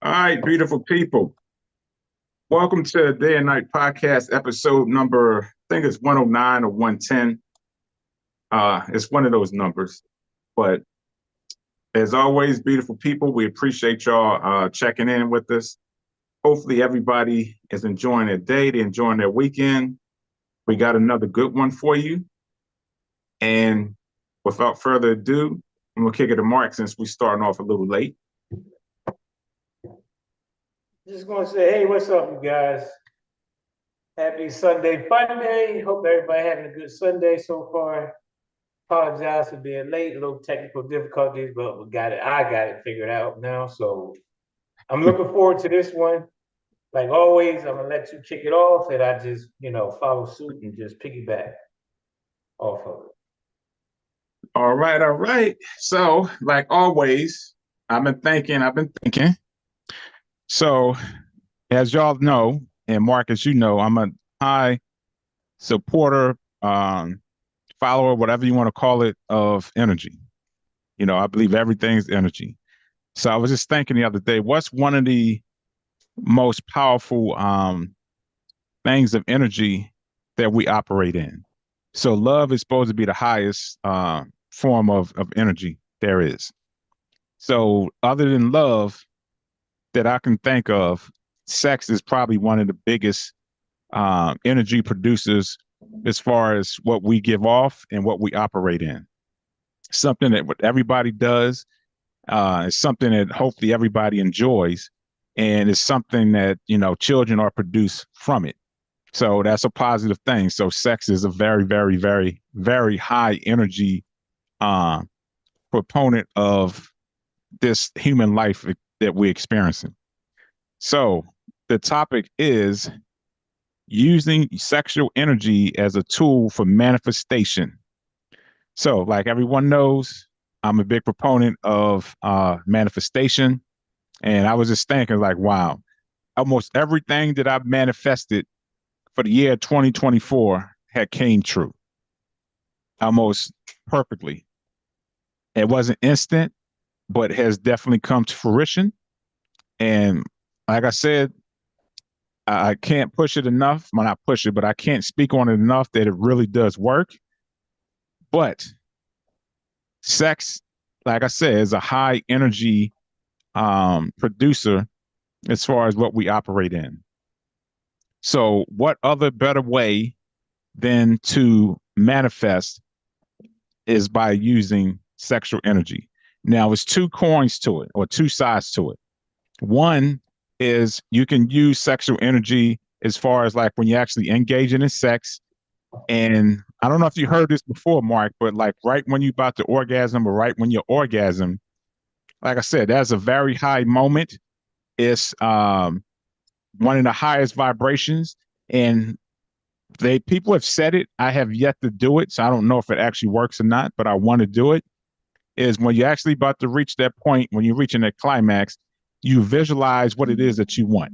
All right, beautiful people. Welcome to Day and Night Podcast, episode number, I think it's 109 or 110. It's one of those numbers. But as always, beautiful people, we appreciate y'all checking in with us. Hopefully, everybody is enjoying their day, they're enjoying their weekend. We got another good one for you. And without further ado, I'm going to kick it to Mark since we're starting off a little late. Just going to say, hey, what's up, you guys? Happy Sunday fun day. Hope everybody having a good Sunday so far. Apologize for being late, a little technical difficulties, but we got it. I got it figured out now. So I'm looking forward to this one. Like always, I'm gonna let you kick it off, and I just, follow suit and just piggyback off of it. All right, all right. So, like always, I've been thinking. So, as y'all know, and Mark, as you know, I'm a high supporter, follower, whatever you want to call it, of energy. I believe everything's energy. So I was just thinking the other day, what's one of the most powerful things of energy that we operate in? So love is supposed to be the highest form of energy there is. So other than love that I can think of, sex is probably one of the biggest energy producers as far as what we give off and what we operate in. Something that what everybody does, is something that hopefully everybody enjoys, and it's something that children are produced from it. So that's a positive thing. So sex is a very, very, very, very high energy uh, proponent of this human life that we're experiencing. So the topic is using sexual energy as a tool for manifestation. So, like everyone knows, I'm a big proponent of manifestation. And I was just thinking, like, wow, almost everything that I've manifested for the year 2024 had came true almost perfectly. It wasn't instant, but has definitely come to fruition. And like I said, I can't push it enough. Well, not push it, but I can't speak on it enough that it really does work. But sex, like I said, is a high energy producer as far as what we operate in. So, what other better way than to manifest is by using sexual energy? Now, it's two coins to it or two sides to it. One is you can use sexual energy as far as like when you're actually engaging in sex. And I don't know if you heard this before, Mark, but like right when you're about to orgasm or right when you're orgasm, like I said, that's a very high moment. It's one of the highest vibrations. And people have said it. I have yet to do it. So I don't know if it actually works or not, but I want to do it. Is when you're actually about to reach that point, when you're reaching that climax, you visualize what it is that you want.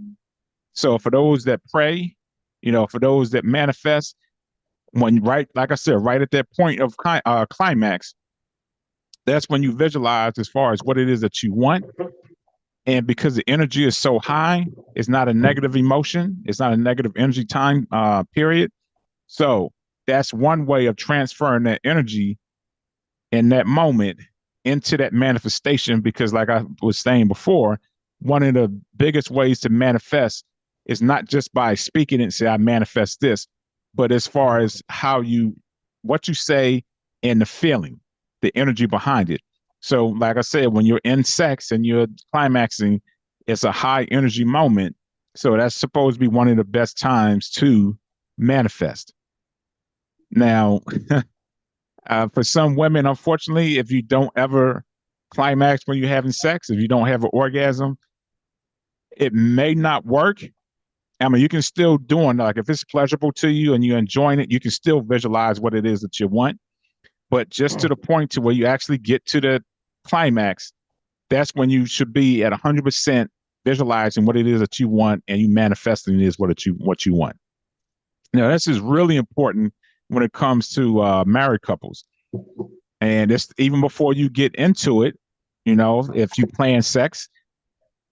So for those that pray, for those that manifest, when right, like I said, right at that point of climax, that's when you visualize as far as what it is that you want. And because the energy is so high, it's not a negative emotion. It's not a negative energy time period. So that's one way of transferring that energy in that moment into that manifestation. Because like I was saying before, one of the biggest ways to manifest is not just by speaking and say, I manifest this, but as far as what you say and the feeling, the energy behind it. So, like I said, when you're in sex and you're climaxing, it's a high energy moment. So that's supposed to be one of the best times to manifest. Now, for some women, unfortunately, if you don't ever climax when you're having sex, if you don't have an orgasm, it may not work. I mean, you can still do it. Like if it's pleasurable to you and you're enjoying it, you can still visualize what it is that you want. But just to the point to where you actually get to the climax, that's when you should be at 100% visualizing what it is that you want and you manifesting is what you want. Now, this is really important when it comes to married couples. And it's even before you get into it, if you plan sex,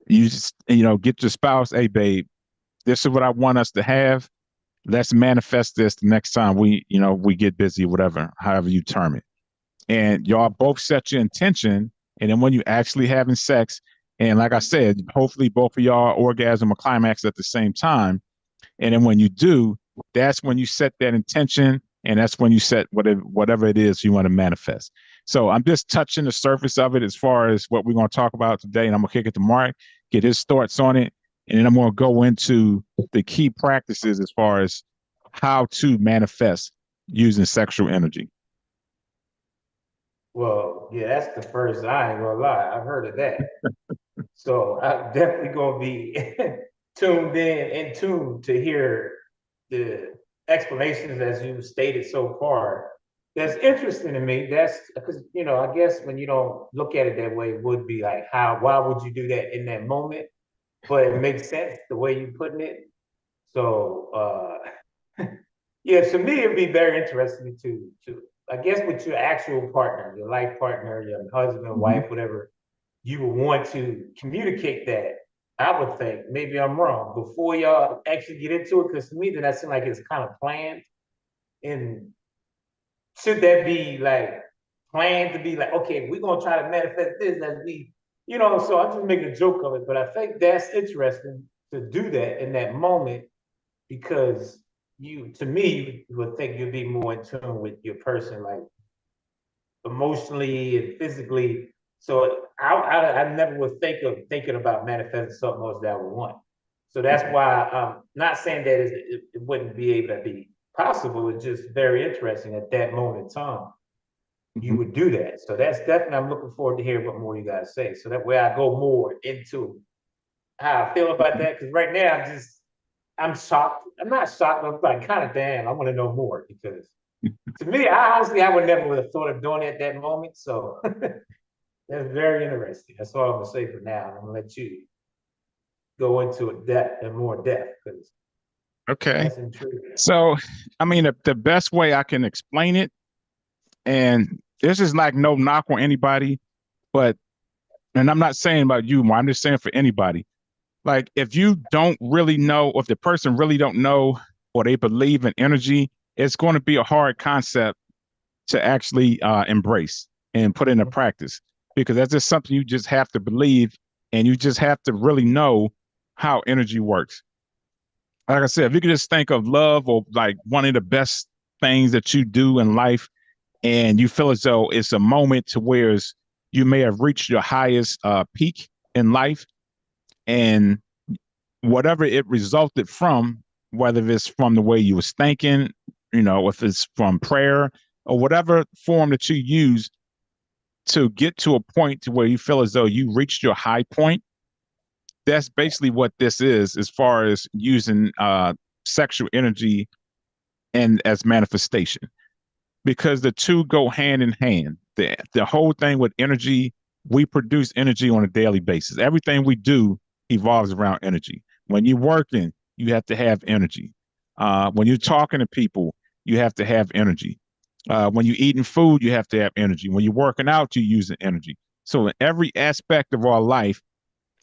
You just, get your spouse, hey, babe, this is what I want us to have. Let's manifest this the next time we get busy, whatever, however you term it. And y'all both set your intention. And then when you actually having sex, and like I said, hopefully both of y'all orgasm or climax at the same time. And then when you do, that's when you set that intention, and that's when you set whatever it is you want to manifest. So I'm just touching the surface of it as far as what we're going to talk about today. And I'm going to kick it to Mark, get his thoughts on it. And then I'm going to go into the key practices as far as how to manifest using sexual energy. Well, yeah, that's the first. I ain't gonna lie, I've heard of that. So I'm definitely gonna be tuned in tune to hear the explanations as you stated so far. That's interesting to me. That's because I guess when you don't look at it that way, it would be like, why would you do that in that moment? But it makes sense the way you putting it. So yeah, to me it'd be very interesting to I guess with your actual partner, your life partner, your husband, Mm-hmm. wife, whatever, you would want to communicate that. I would think, maybe I'm wrong, before y'all actually get into it, because to me, then that seems like it's kind of planned. And should that be like planned to be like, okay, we're gonna try to manifest this as so I'm just making a joke of it, but I think that's interesting to do that in that moment because to me, you would think you'd be more in tune with your person, like emotionally and physically. So I never would think of thinking about manifesting something else that I would want. So that's why I'm not saying that it wouldn't be able to be possible. It's just very interesting at that moment in time you Mm-hmm. would do that. So that's definitely I'm looking forward to hear what more you guys say. So that way I go more into how I feel about that. Because right now I'm shocked. I'm not shocked, but I'm like kind of damn. I want to know more because to me, I would never have thought of doing it at that moment. So that's very interesting. That's all I'm gonna say for now. I'm gonna let you go into it depth and more depth because Okay. that's intriguing. So, I mean, the best way I can explain it, and this is like no knock on anybody, but, and I'm not saying about you, I'm just saying for anybody. Like, if you don't really know, or if the person really don't know, or they believe in energy, it's going to be a hard concept to actually embrace and put into practice because that's just something you just have to believe, and you just have to really know how energy works. Like I said, if you could just think of love or like one of the best things that you do in life, and you feel as though it's a moment to where you may have reached your highest peak in life, and whatever it resulted from, whether it's from the way you was thinking, if it's from prayer or whatever form that you use to get to a point to where you feel as though you reached your high point, that's basically what this is as far as using sexual energy and as manifestation, because the two go hand in hand. The whole thing with energy, we produce energy on a daily basis. Everything we do evolves around energy. When you're working, you have to have energy. When you're talking to people, you have to have energy. When you're eating food, you have to have energy. When you're working out, you're using energy. So in every aspect of our life,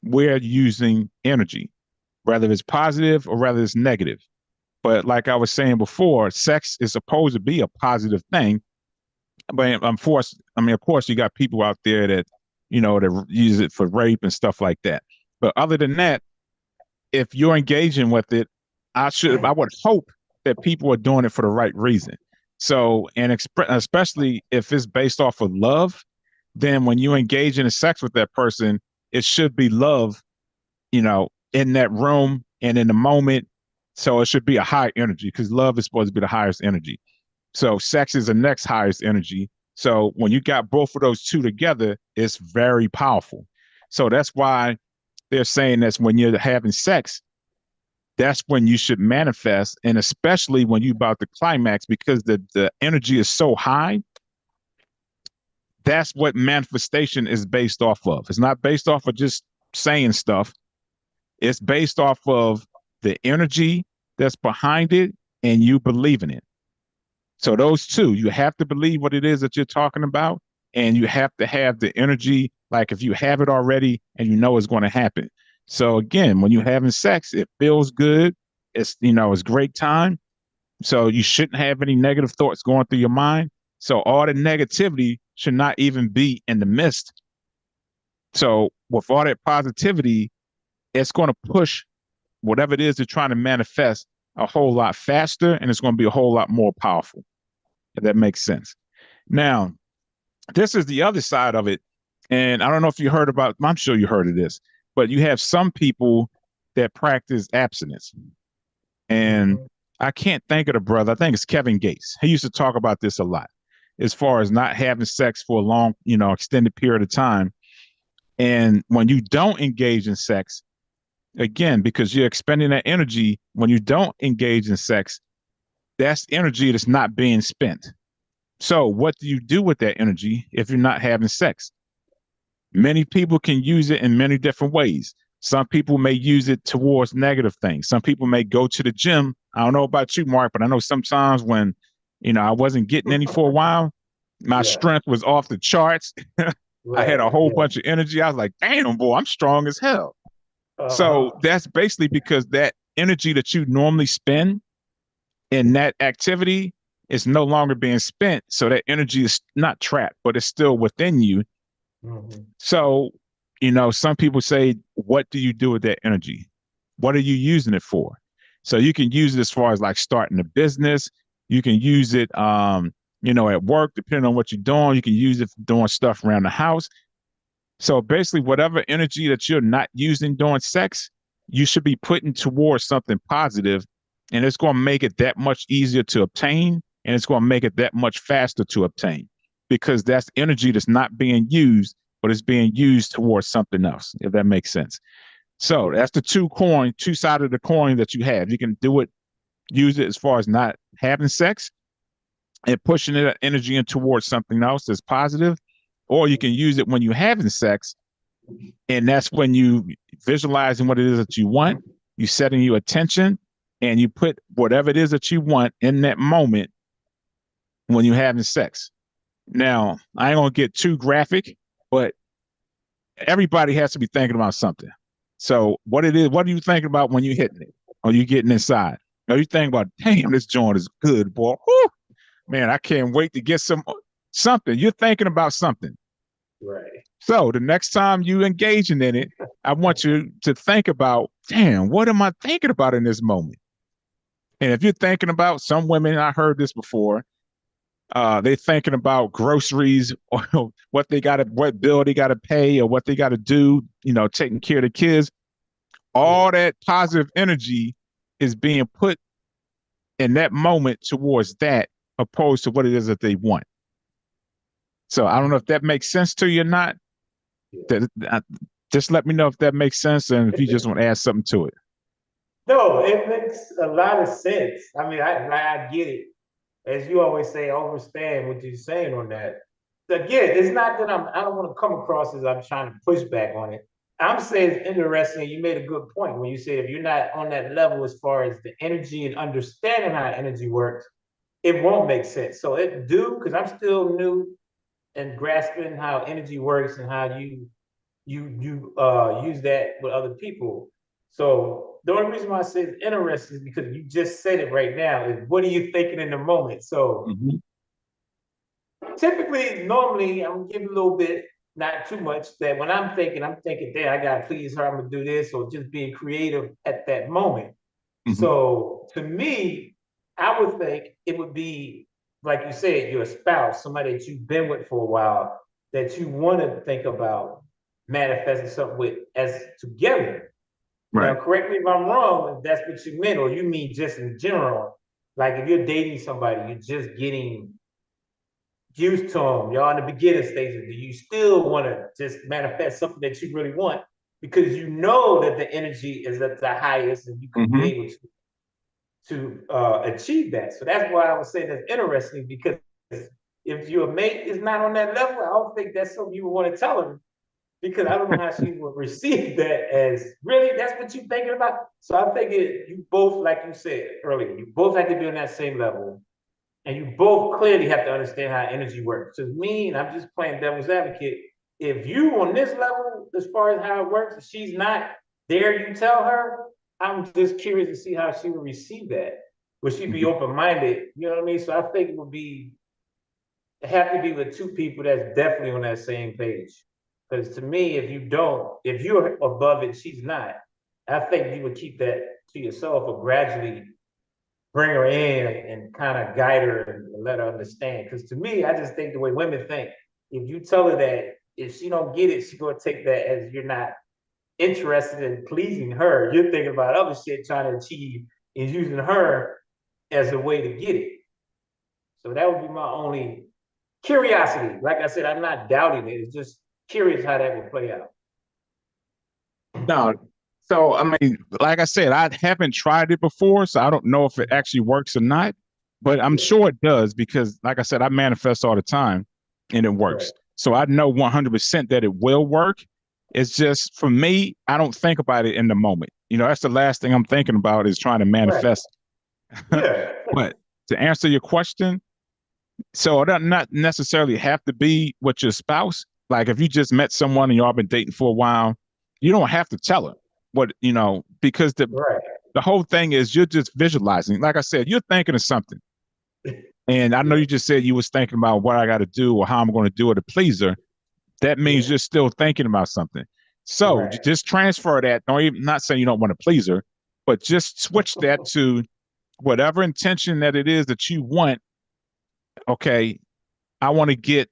we're using energy, whether it's positive or whether it's negative. But like I was saying before, sex is supposed to be a positive thing. But I'm forced. I mean, of course, you got people out there that use it for rape and stuff like that. But other than that, if you're engaging with it, I would hope that people are doing it for the right reason. So, and especially if it's based off of love, then when you engage in sex with that person, it should be love, in that room and in the moment. So it should be a high energy because love is supposed to be the highest energy. So sex is the next highest energy. So when you got both of those two together, it's very powerful. So that's why they're saying that's when you're having sex, that's when you should manifest. And especially when you're about to climax, because the energy is so high, that's what manifestation is based off of. It's not based off of just saying stuff. It's based off of the energy that's behind it and you believe in it. So those two, you have to believe what it is that you're talking about, and you have to have the energy. Like if you have it already and you know it's going to happen. So again, when you're having sex, it feels good. It's great time. So you shouldn't have any negative thoughts going through your mind. So all the negativity should not even be in the midst. So with all that positivity, it's going to push whatever it is they're trying to manifest a whole lot faster, and it's going to be a whole lot more powerful, if that makes sense. Now, this is the other side of it. And I don't know if you heard about, I'm sure you heard of this, but you have some people that practice abstinence. And Mhm. I can't think of the brother. I think it's Kevin Gates. He used to talk about this a lot as far as not having sex for a long, extended period of time. And when you don't engage in sex, again, because you're expending that energy, when you don't engage in sex, that's energy that's not being spent. So, what do you do with that energy if you're not having sex? Many people can use it in many different ways. Some people may use it towards negative things. Some people may go to the gym. I don't know about you, Mark, but I know sometimes when, I wasn't getting any for a while, my Yeah. strength was off the charts. I had Right. a whole Yeah. bunch of energy. I was like, damn, boy, I'm strong as hell. So Uh-huh. that's basically because that energy that you normally spend in that activity is no longer being spent. So that energy is not trapped, but it's still within you. Mhm. So, some people say, what do you do with that energy? What are you using it for? So you can use it as far as like starting a business. You can use it, at work, depending on what you're doing. You can use it for doing stuff around the house. So basically, whatever energy that you're not using during sex, you should be putting towards something positive, and it's going to make it that much easier to obtain, and it's going to make it that much faster to obtain because that's energy that's not being used, but it's being used towards something else, if that makes sense. So Yeah. that's the two side of the coin that you have. You can do it, use it as far as not having sex and pushing that energy in towards something else that's positive, or you can use it when you're having sex, and that's when you visualizing what it is that you want, you setting your attention, and you put whatever it is that you want in that moment when you're having sex. Now, I ain't gonna get too graphic, but everybody has to be thinking about something. So what are you thinking about when you're hitting it? Or you getting inside? Are you thinking about, damn, this joint is good, boy. Whew, man, I can't wait to get something. You're thinking about something. Right. So the next time you engaging in it, I want you to think about, damn, what am I thinking about in this moment? And if you're thinking about some women, I heard this before, they're thinking about groceries or what bill they gotta pay or what they gotta do, taking care of the kids. Yeah. All that positive energy is being put in that moment towards that, opposed to what it is that they want. So I don't know if that makes sense to you or not. Yeah. That, just let me know if that makes sense and if you just want to add something to it. No, it makes a lot of sense. I mean, I get it. As you always say, I understand what you're saying on that. Again, it's not that I don't want to come across as I'm trying to push back on it. I'm saying it's interesting. You made a good point when you said if you're not on that level as far as the energy and understanding how energy works, it won't make sense. So it do because I'm still new and grasping how energy works and how you use that with other people. So the only reason why I say it's interesting is because you just said it right now. Is what are you thinking in the moment? So Mm-hmm. typically, normally, I'm gonna give a little bit, not too much. That when I'm thinking, damn, I gotta please her. I'm gonna do this, or just being creative at that moment. Mm-hmm. So to me, I would think it would be like you said, your spouse, somebody that you've been with for a while, that you want to think about manifesting something with as together. Now, Right. correct me if I'm wrong, if that's what you meant, or you mean just in general. Like if you're dating somebody, you're just getting used to them, y'all in the beginning stages, do you still want to just manifest something that you really want because you know that the energy is at the highest and you could be Mm-hmm. able to achieve that. So that's why I would say that's interesting because if your mate is not on that level, I don't think that's something you would want to tell her because I don't know how she would receive that as really that's what you're thinking about. So I think you both, like you said earlier, you both have to be on that same level and you both clearly have to understand how energy works. To me, and I'm just playing devil's advocate, if you on this level, as far as how it works, she's not, dare you tell her? I'm just curious to see how she would receive that. Would she be Mhm. open-minded? You know what I mean? So I think it would be have to be with two people that's definitely on that same page. Because to me, if you don't, if you're above it, she's not. I think you would keep that to yourself or gradually bring her in and kind of guide her and let her understand. Because to me, I just think the way women think, if you tell her that if she don't get it, she's gonna take that as you're not interested in pleasing her. You're thinking about other shit trying to achieve and using her as a way to get it. So that would be my only curiosity. Like I said, I'm not doubting it. It's just curious how that would play out. No, so I mean, like I said, I haven't tried it before, so I don't know if it actually works or not. But I'm Yeah, sure it does because, like I said, I manifest all the time, and it right, works. So I know 100% that it will work. It's just for me, I don't think about it in the moment. That's the last thing I'm thinking about is trying to right. manifest. Yeah, But to answer your question, so it does not necessarily have to be with your spouse. Like if you just met someone and y'all been dating for a while, you don't have to tell her because the right, the whole thing is you're just visualizing. Like I said, you're thinking of something. And I know yeah, you just said you was thinking about what I got to do or how I'm going to do it to please her. That means yeah, you're still thinking about something. So right, just transfer that. Don't even not saying you don't want to please her, but just switch that to whatever intention that it is that you want. Okay, I want to get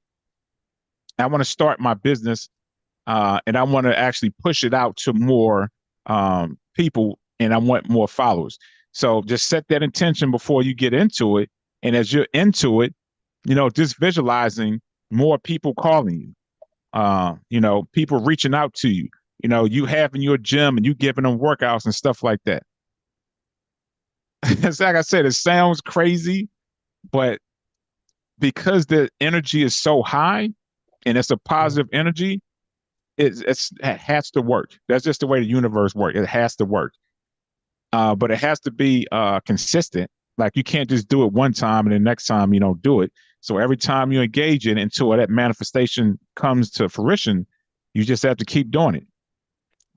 I want to start my business and I want to actually push it out to more people and I want more followers. So just set that intention before you get into it. And as you're into it, just visualizing more people calling you, people reaching out to you, you having your gym and you giving them workouts and stuff like that. It's like I said, it sounds crazy, but because the energy is so high and it's a positive energy, it has to work. That's just the way the universe works. It has to work, but it has to be consistent. Like you can't just do it one time and the next time you don't do it. So every time you engage in it until that manifestation comes to fruition, you just have to keep doing it.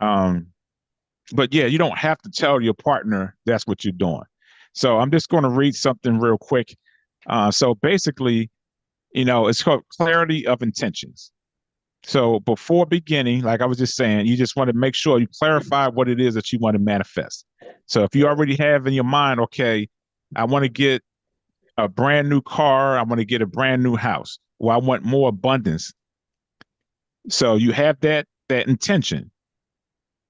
Um, but yeah, you don't have to tell your partner that's what you're doing. So I'm just going to read something real quick. So basically, it's called clarity of intentions. So before beginning, like I was just saying, you just want to make sure you clarify what it is that you want to manifest. So if you right, already have in your mind, okay, I want to get a brand new car, I want to get a brand new house, or I want more abundance. So you have that intention.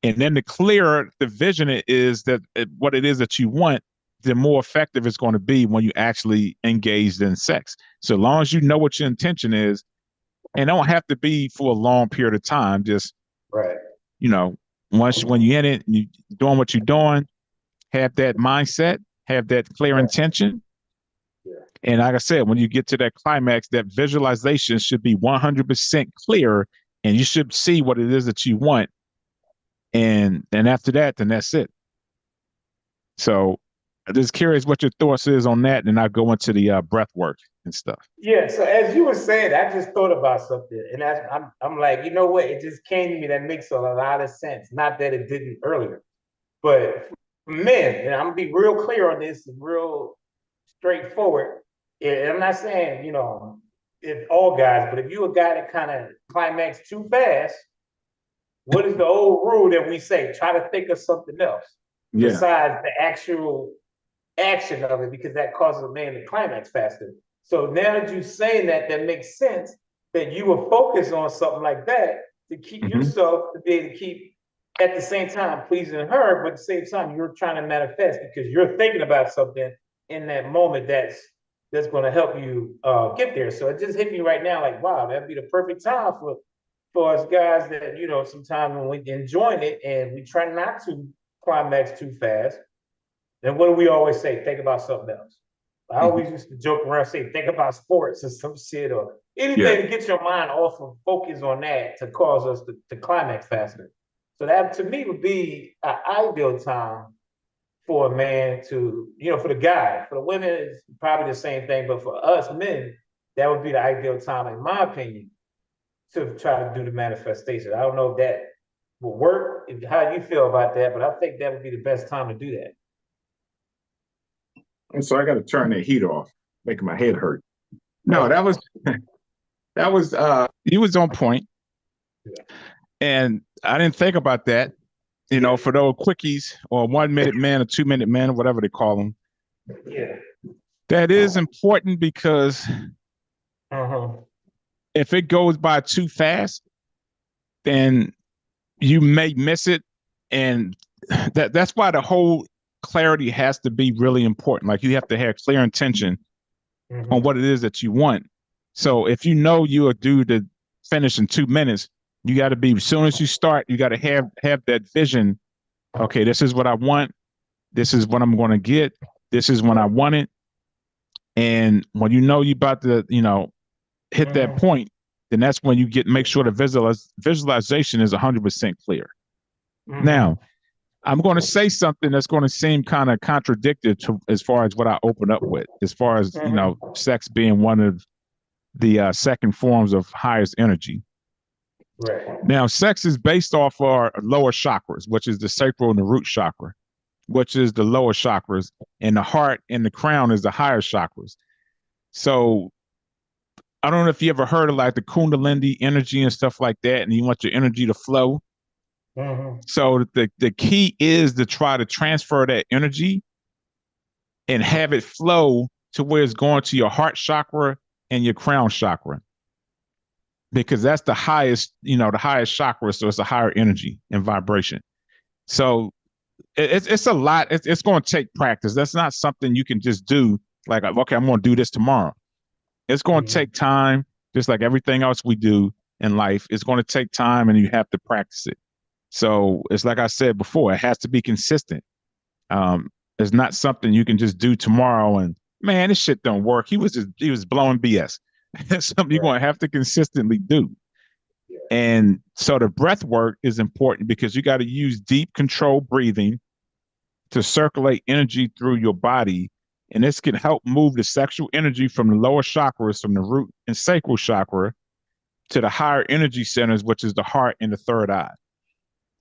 And then the clearer the vision it is that what it is that you want, the more effective it's going to be when you actually engage in sex. So long as you know what your intention is, and don't have to be for a long period of time, just right. you know, once when you're in it, you doing what you're doing, have that mindset, have that clear Right. intention. Yeah. And like I said, when you get to that climax, that visualization should be 100% clear and you should see what it is that you want. And then after that, then that's it. So I'm just curious what your thoughts is on that. And I'll go into the breath work and stuff. Yeah. So as you were saying, I just thought about something, and I'm like, you know what? It just came to me that makes a lot of sense. Not that it didn't earlier, but for men, and I'm gonna be real clear on this, and real straightforward. And I'm not saying if all guys, but if you're a guy that kind of climax too fast, what is the old rule that we say? Try to think of something else Yeah. besides the actual action of it, because that causes a man to climax faster. So now that you're saying that, that makes sense that you will focus on something like that to keep Hmm. yourself to be able to keep at the same time pleasing her, but at the same time you're trying to manifest because you're thinking about something in that moment that's going to help you get there. So it just hit me right now, like wow, that'd be the perfect time for us guys that sometimes when we enjoying it and we try not to climax too fast. Then what do we always say? Think about something else. I Hmm. always used to joke around, say, think about sports or some shit or Yeah. anything to get your mind off of focus on that to cause us to climax faster. So that to me would be an ideal time for a man to, for the guy. For the women, it's probably the same thing, but for us men, that would be the ideal time, in my opinion, to try to do the manifestation. I don't know if that will work how you feel about that, but I think that would be the best time to do that. And so I got to turn that heat off, making my head hurt. No, Oh, that was you was on point, yeah. and I didn't think about that. Yeah. For those quickies or 1 minute man or 2 minute man or whatever they call them, Yeah. that is important because Uh-huh. if it goes by too fast, then you may miss it, and that's why the whole clarity has to be really important. Like you have to have clear intention on Mm-hmm. what it is that you want. So if you know you are due to finish in 2 minutes, you got to be as soon as you start, you got to have that vision. Okay, this is what I want. This is what I'm going to get. This is when I want it. And when you know you about to, hit that Mm-hmm. point, then that's when you make sure the visualization is 100% clear. Mm-hmm. Now, I'm going to say something that's going to seem kind of contradictory to as far as what I open up with, as far as Mm-hmm. sex being one of the second forms of highest energy. Right. Now, sex is based off our lower chakras, which is the sacral and the root chakra, which is the lower chakras, and the heart and the crown is the higher chakras. So I don't know if you ever heard of like the Kundalini energy and stuff like that, and you want your energy to flow. Mm-hmm. So the key is to try to transfer that energy and have it flow to where it's going to your heart chakra and your crown chakra, because that's the highest, the highest chakra. So it's a higher energy and vibration. So it's a lot. It's going to take practice. That's not something you can just do like, okay, I'm going to do this tomorrow. It's going to Mm-hmm. take time, just like everything else we do in life. It's going to take time and you have to practice it. So it's like I said before, it has to be consistent. Um, it's not something you can just do tomorrow and man, this shit don't work. He was blowing BS. It's something you're Right. going to have to consistently do. Yeah. And so the breath work is important because you got to use deep controlled breathing to circulate energy through your body. And this can help move the sexual energy from the lower chakras, from the root and sacral chakra, to the higher energy centers, which is the heart and the third eye.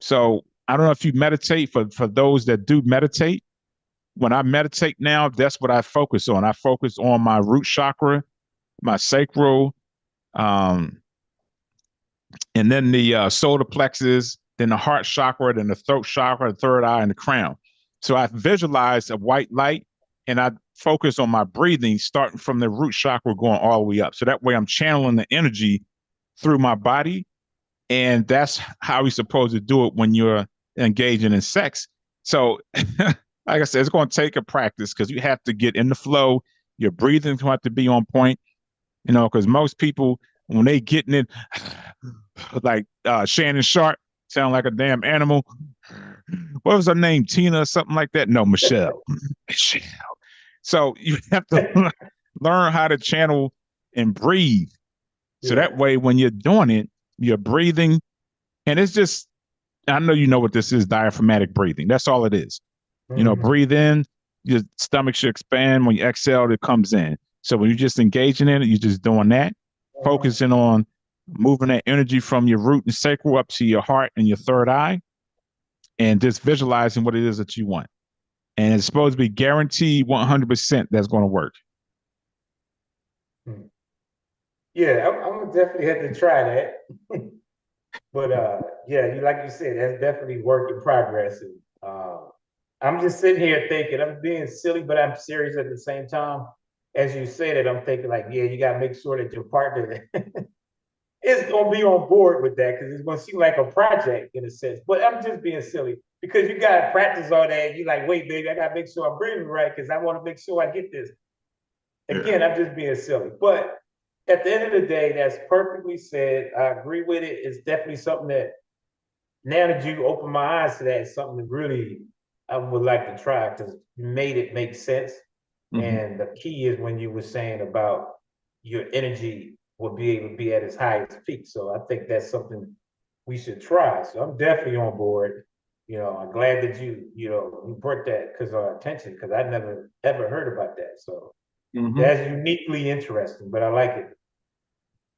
So I don't know if you meditate. For those that do meditate, when I meditate now, that's what I focus on. I focus on my root chakra, my sacral, um, and then the solar plexus, then the heart chakra, then the throat chakra, the third eye, and the crown. So I visualize a white light and I focus on my breathing, starting from the root chakra going all the way up. So that way I'm channeling the energy through my body. And that's how you're supposed to do it when you're engaging in sex. So, like I said, it's going to take a practice because you have to get in the flow. Your breathing's going to have to be on point, because most people, when they getting it, like Shannon Sharp, sound like a damn animal. What was her name? Tina or something like that? No, Michelle. Michelle. So you have to learn how to channel and breathe. So that Yeah. way, when you're doing it, you're breathing. And it's just, I know you know what this is, diaphragmatic breathing. That's all it is. Mm-hmm. Breathe in, your stomach should expand. When you exhale, it comes in. So when you're just engaging in it, you're just doing that, Uh-huh. focusing on moving that energy from your root and sacral up to your heart and your third eye, and just visualizing what it is that you want. And it's supposed to be guaranteed 100% that's going to work. Mm. Yeah, I'm gonna definitely have to try that. But yeah, you like you said, that's definitely work in progress. And I'm just sitting here thinking, I'm being silly, but I'm serious at the same time. As you said it, I'm thinking like, yeah, you gotta make sure that your partner is gonna be on board with that because it's gonna seem like a project in a sense. But I'm just being silly because you gotta practice all that. You like, wait, baby, I gotta make sure I'm breathing right because I want to make sure I get this. Yeah. Again, I'm just being silly. But at the end of the day, that's perfectly said. I agree with it. It's definitely something that now that you open my eyes to that, it's something that really I would like to try because you made it make sense. Mm-hmm. And the key is when you were saying about your energy will be able to be at its highest peak. So I think that's something we should try. So I'm definitely on board. I'm glad that you brought that because our attention because I never ever heard about that. So Mm-hmm. that's uniquely interesting, but I like it.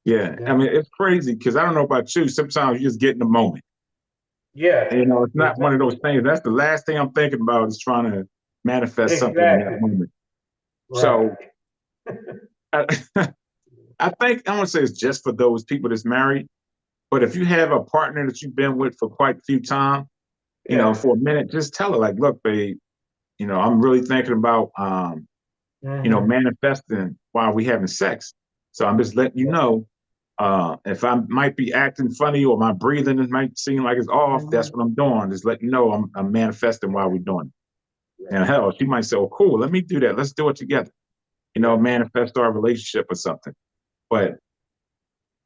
Yeah. I mean, Definitely. it's crazy because I don't know about you. Sometimes you just get in the moment. Yeah, It's not one of exactly. those things. That's the last thing I'm thinking about is trying to manifest something in that Exactly. moment. Right. So I, I think I want to say it's just for those people that's married. But if you have a partner that you've been with for quite a few time, Yeah. for a minute, just tell her like, look, babe, I'm really thinking about Hmm. manifesting while we having sex. So I'm just letting you know, if I might be acting funny or my breathing might seem like it's off, that's Hmm. what I'm doing. Just let you know I'm manifesting while we're doing it. And Right. hell, she might say, "Oh, cool, let me do that. Let's do it together." Yeah. Manifest our relationship or something. But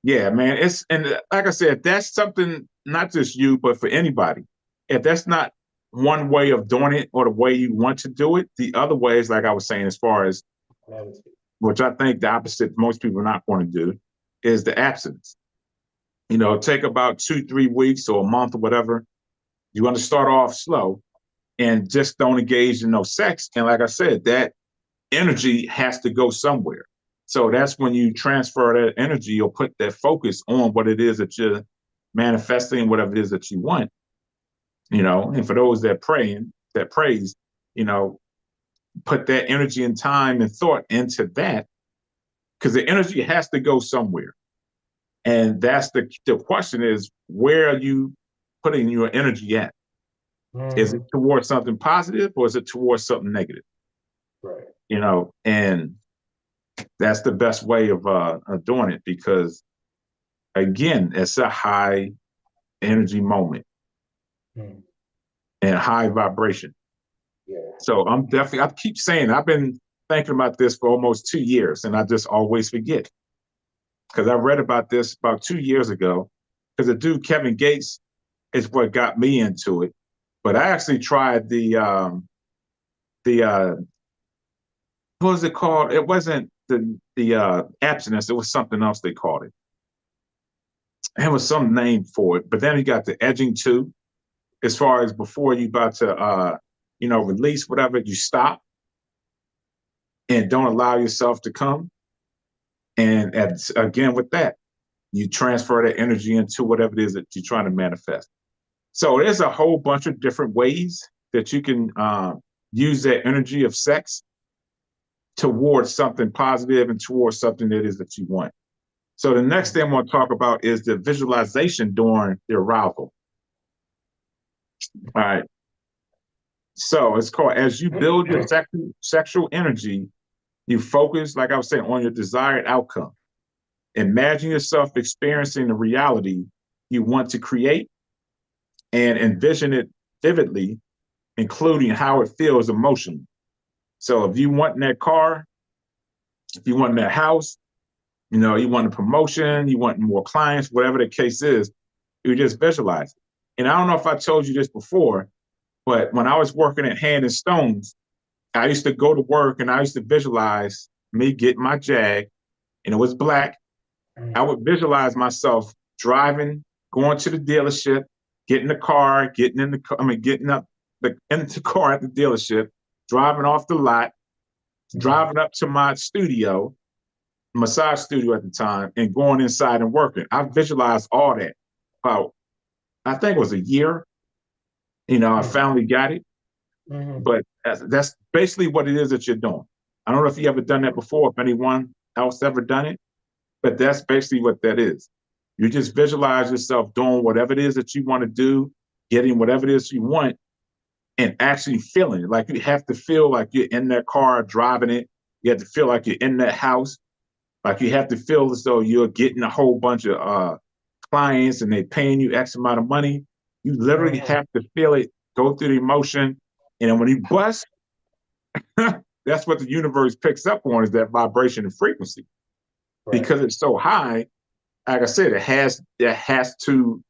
yeah, man, it's and like I said, that's something not just you, but for anybody. If that's not one way of doing it or the way you want to do it, the other way is like I was saying, as far as which I think the opposite most people are not going to do, is the abstinence. Take about 2, 3 weeks or a month or whatever. You want to start off slow and just don't engage in no sex. And like I said, that energy has to go somewhere. So that's when you transfer that energy or put that focus on what it is that you're manifesting, whatever it is that you want. And for those that praise, you know, put that energy and time and thought into that because the energy has to go somewhere. And that's the question is, where are you putting your energy at? Is it Hmm. towards something positive or is it towards something negative? Right. And that's the best way of doing it because again, it's a high energy moment Hmm. and high vibration. Yeah. So I keep saying, I've been thinking about this for almost 2 years and I just always forget because I read about this about 2 years ago because the dude, Kevin Gates, is what got me into it. But I actually tried the what was it called? It wasn't the abstinence. It was something else they called it. It was some name for it. But then you got the edging too. As far as before you about to release whatever, you stop and don't allow yourself to come. And again with that, you transfer that energy into whatever it is that you're trying to manifest. So there's a whole bunch of different ways that you can use that energy of sex towards something positive and towards something that is that you want. So the next thing I want to talk about is the visualization during the arousal. All right. So it's called as you build your sexual energy, you focus, like I was saying, on your desired outcome. Imagine yourself experiencing the reality you want to create and envision it vividly, including how it feels emotionally. So if you want in that car, if you want in that house, you want a promotion, you want more clients, whatever the case is, you just visualize it. And I don't know if I told you this before, but when I was working at Hand and Stones, I used to go to work and I used to visualize me getting my Jag, and it was black. I Hmm. would visualize myself driving, going to the dealership, getting the car, getting in the car, getting up into the car at the dealership, driving off the lot, Hmm. driving up to my studio, massage studio at the time, and going inside and working. I visualized all that. About, I think it was a year. I Hmm. finally got it. Hmm. But that's basically what it is that you're doing. I don't know if you ever done that before, if anyone else ever done it, but that's basically what that is. You just visualize yourself doing whatever it is that you want to do, getting whatever it is you want, and actually feeling it. Like you have to feel like you're in that car driving it. You have to feel like you're in that house. Like you have to feel as though you're getting a whole bunch of clients and they're paying you X amount of money. You literally Hmm. have to feel it, go through the emotion. And then when you bust, that's what the universe picks up on is that vibration and frequency. Right. Because it's so high, like I said, it has to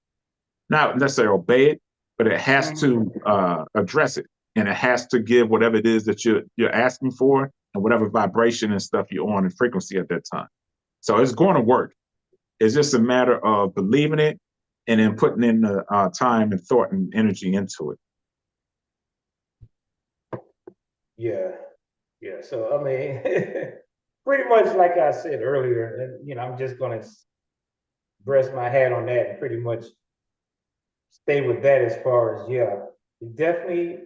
not necessarily obey it, but it has to Hmm. address it. And it has to give whatever it is that you're asking for and whatever vibration and stuff you're on and frequency at that time. So it's going to work. It's just a matter of believing it and then putting in the time and thought and energy into it. Yeah. Yeah. So I mean, pretty much like I said earlier, and I'm just gonna rest my hat on that and pretty much stay with that as far as yeah, definitely.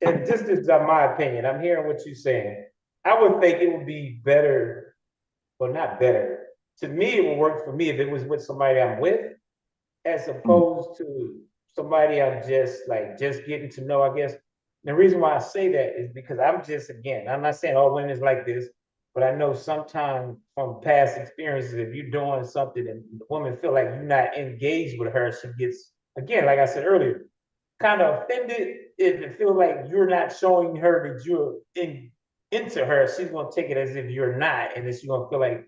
And this is my opinion. I'm hearing what you're saying. I would think it would be better, well, not better. To me, it would work for me if it was with somebody I'm with, as Mhm. opposed to somebody I'm just like just getting to know, I guess. The reason why I say that is because I'm just again, I'm not saying all women is like this, but I know sometimes from past experiences, if you're doing something and the woman feel like you're not engaged with her, she gets again, like I said earlier, kind of offended if it feels like you're not showing her that you're into her. She's gonna take it as if you're not, and then she's gonna feel like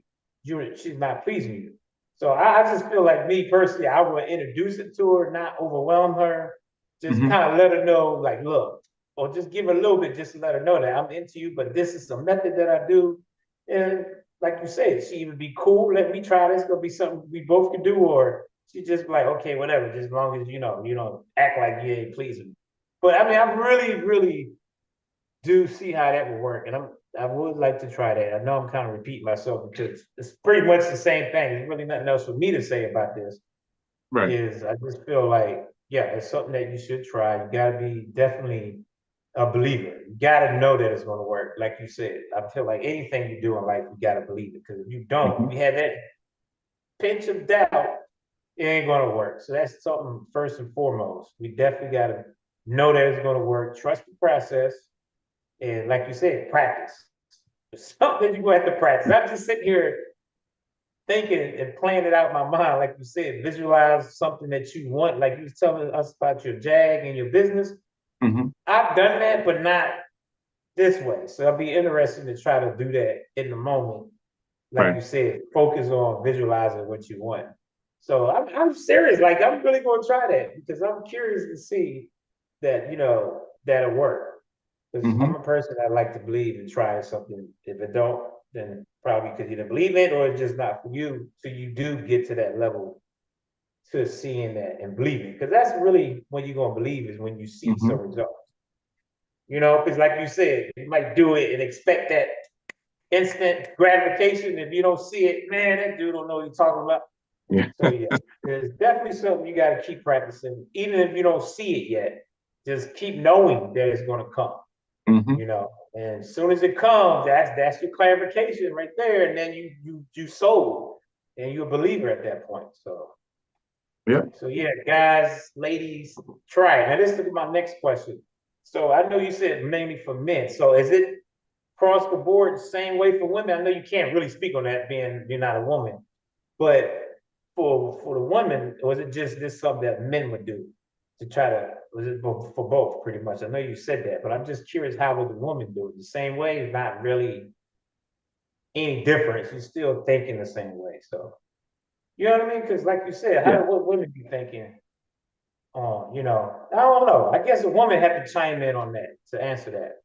she's not pleasing you. So I just feel like me personally, I would introduce it to her, not overwhelm her, just Mhm. kind of let her know, like, look, or just give her a little bit, just to let her know that I'm into you, but this is the method that I do. And like you said, she would be cool, let me try this, gonna be something we both can do, or she just be like, okay, whatever, just as long as you don't act like you ain't pleasing. But I mean, I really, really do see how that would work, and I would like to try that. I know I'm kind of repeating myself because it's pretty much the same thing. There's really nothing else for me to say about this. Right. Is I just feel like yeah, it's something that you should try. You got to be definitely a believer. You got to know that it's going to work. Like you said, I feel like anything you do in life, you got to believe it. Because if you don't, Mhm. if you have that pinch of doubt, it ain't going to work. So that's something first and foremost. We definitely got to know that it's going to work. Trust the process, and like you said, practice. It's something you're going to have to practice. I'm just sitting here thinking and playing it out in my mind, like you said, visualize something that you want, like you was telling us about your jag and your business. Mhm. I've done that, but not this way. So it'll be interesting to try to do that in the moment. Like Right. you said, focus on visualizing what you want. So I'm serious. Like I'm really going to try that because I'm curious to see that that'll work. Because Mhm. I'm a person that like to believe and try something. If it don't, then probably because you didn't believe it or it's just not for you. So you do get to that level to seeing that and believing. Because that's really when you're gonna believe is when you see some Mhm. results. Because like you said, you might do it and expect that instant gratification. If you don't see it, man, that dude don't know what you're talking about. Yeah. So yeah, there's definitely something you got to keep practicing, even if you don't see it yet. Just keep knowing that it's going to come. Mhm. And as soon as it comes, that's your clarification right there, and then you sold, and you're a believer at that point. Yeah. So yeah, guys, ladies, try it. Now this is my next question. So I know you said mainly for men. So is it across the board the same way for women? I know you can't really speak on that being you're not a woman, but for the women, was it just this something that men would do to try to was it for both pretty much? I know you said that, but I'm just curious how would the woman do it? The same way is not really any difference. You're still thinking the same way. So you know what I mean? Because like you said, Yeah. what women be thinking I don't know. I guess a woman had to chime in on that to answer that.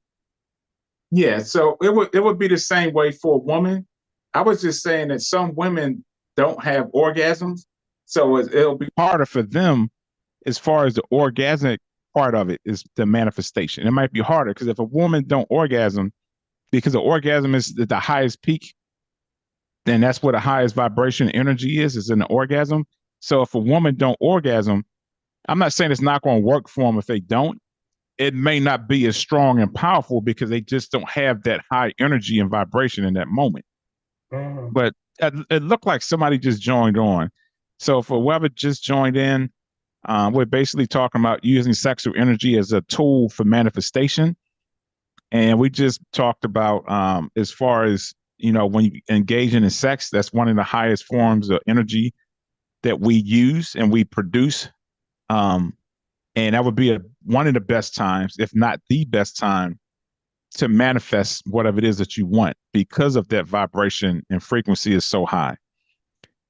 Yeah. So it would be the same way for a woman. I was just saying that some women don't have orgasms, so it'll be harder for them as far as the orgasmic part of it is the manifestation. It might be harder because if a woman don't orgasm, because the orgasm is the highest peak, then that's where the highest vibration energy is in the orgasm. So if a woman don't orgasm, I'm not saying it's not going to work for them if they don't. It may not be as strong and powerful because they just don't have that high energy and vibration in that moment. Mhm. But it looked like somebody just joined on. So for whoever just joined in, we're basically talking about using sexual energy as a tool for manifestation. And we just talked about as far as, when you engage in sex, that's one of the highest forms of energy that we use and we produce. Um, and that would be one of the best times, if not the best time, to manifest whatever it is that you want because of that vibration and frequency is so high.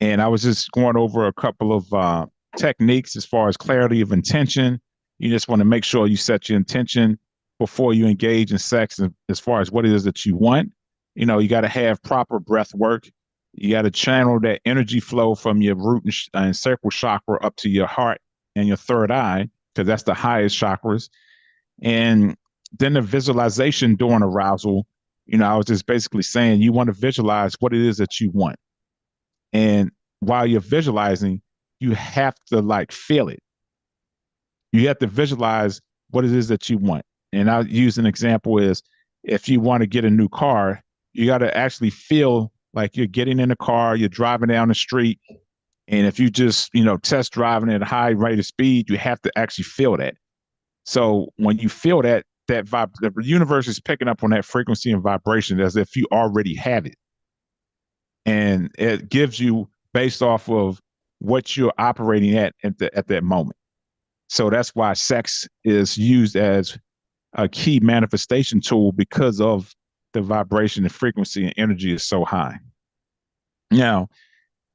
And I was just going over a couple of techniques as far as clarity of intention. You just want to make sure you set your intention before you engage in sex, and as far as what it is that you want. You got to have proper breath work. You got to channel that energy flow from your root and sacral chakra up to your heart and your third eye, because that's the highest chakras. And then the visualization during arousal, I was just basically saying you want to visualize what it is that you want. And while you're visualizing, you have to like feel it. You have to visualize what it is that you want. And I'll use an example is if you want to get a new car, you got to actually feel like you're getting in a car, you're driving down the street. And if you just, test driving at a high rate of speed, you have to actually feel that. So when you feel that, the universe is picking up on that frequency and vibration as if you already have it. And it gives you based off of what you're operating at that moment. So that's why sex is used as a key manifestation tool because of the vibration and frequency and energy is so high. Now,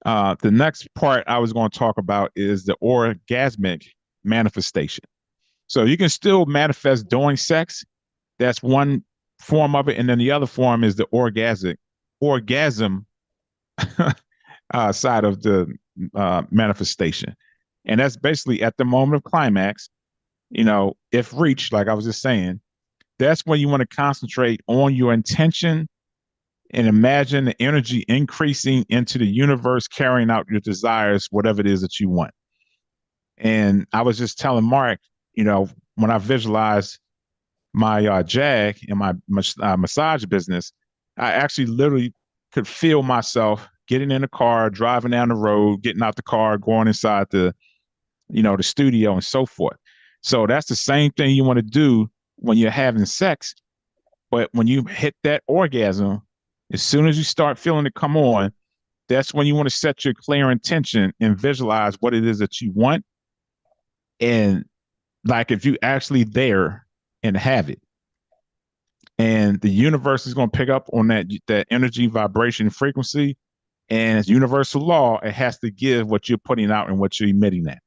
the next part I was going to talk about is the orgasmic manifestation. So you can still manifest during sex. That's one form of it, and then the other form is the orgasm side of the manifestation, and that's basically at the moment of climax. If reached, like I was just saying, that's when you want to concentrate on your intention and imagine the energy increasing into the universe, carrying out your desires, whatever it is that you want. And I was just telling Mark, when I visualized my Jag and my massage business, I actually literally could feel myself getting in the car, driving down the road, getting out the car, going inside the studio and so forth. So that's the same thing you want to do when you're having sex. But when you hit that orgasm, as soon as you start feeling it come on, that's when you want to set your clear intention and visualize what it is that you want. And like if you actually there and have it, and the universe is going to pick up on that energy, vibration, frequency, and it's universal law. It has to give what you're putting out and what you're emitting at.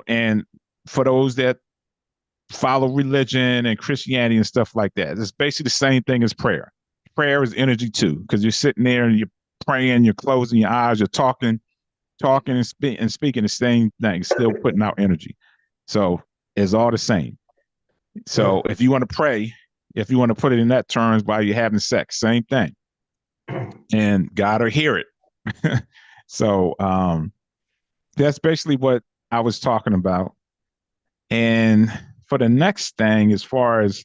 And for those that follow religion and Christianity and stuff like that, it's basically the same thing as prayer. Prayer is energy too, because you're sitting there and you're praying, you're closing your eyes, you're talking and speaking the same thing, still putting out energy. So it's all the same. So if you want to pray, if you want to put it in that terms while you're having sex, same thing. And God will hear it. So that's basically what I was talking about. And for the next thing, as far as